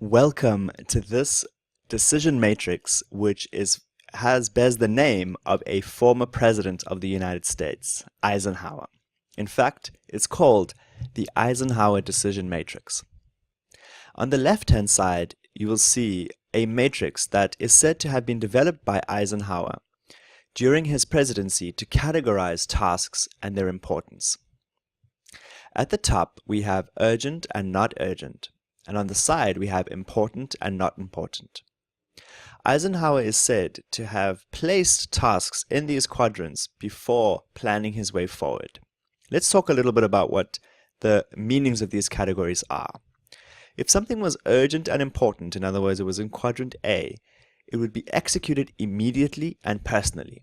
Welcome to this decision matrix, which bears the name of a former president of the United States, Eisenhower. In fact, it's called the Eisenhower decision matrix. On the left-hand side, you will see a matrix that is said to have been developed by Eisenhower during his presidency to categorize tasks and their importance. At the top, we have urgent and not urgent. And on the side, we have important and not important. Eisenhower is said to have placed tasks in these quadrants before planning his way forward. Let's talk a little bit about what the meanings of these categories are. If something was urgent and important, in other words, it was in quadrant A, it would be executed immediately and personally.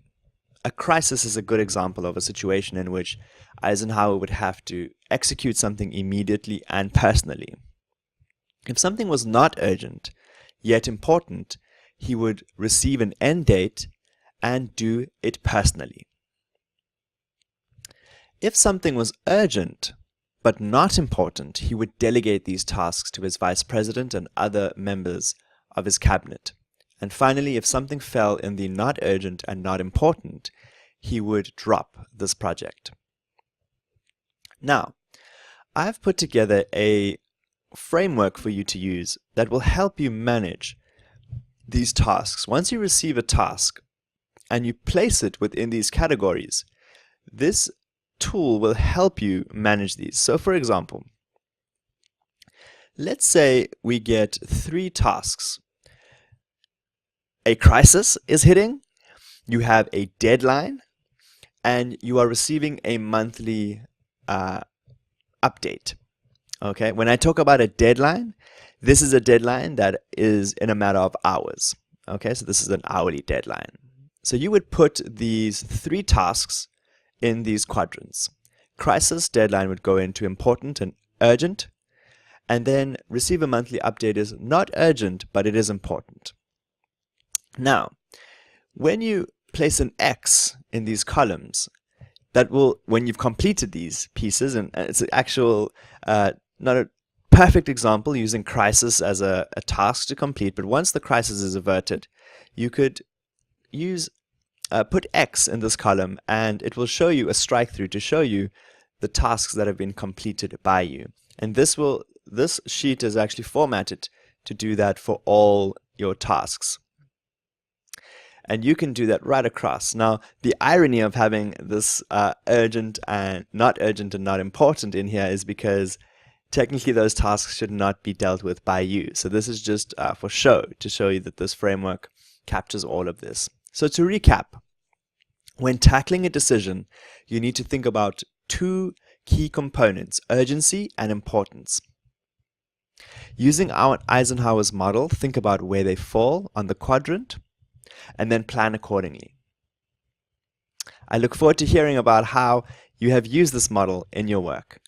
A crisis is a good example of a situation in which Eisenhower would have to execute something immediately and personally. If something was not urgent, yet important, he would receive an end date and do it personally. If something was urgent, but not important, he would delegate these tasks to his vice president and other members of his cabinet. And finally, if something fell in the not urgent and not important, he would drop this project. Now, I've put together a framework for you to use that will help you manage these tasks. Once you receive a task and you place it within these categories, this tool will help you manage these. So for example, let's say we get 3 tasks. A crisis is hitting, you have a deadline, and you are receiving a monthly update. Okay, when I talk about a deadline, this is a deadline that is in a matter of hours. Okay, so this is an hourly deadline. So you would put these 3 tasks in these quadrants. Crisis, deadline would go into important and urgent, and then receive a monthly update is not urgent, but it is important. Now, when you place an X in these columns, that will, when you've completed these pieces, and it's an actual not a perfect example using crisis as a task to complete, but once the crisis is averted, you could use put X in this column, and it will show you a strike through to show you the tasks that have been completed by you. And this sheet is actually formatted to do that for all your tasks. And you can do that right across. Now, the irony of having this urgent and not important in here is because technically those tasks should not be dealt with by you. So this is just for show, to show you that this framework captures all of this. So to recap, when tackling a decision, you need to think about 2 key components, urgency and importance. Using Eisenhower's model, think about where they fall on the quadrant, and then plan accordingly. I look forward to hearing about how you have used this model in your work.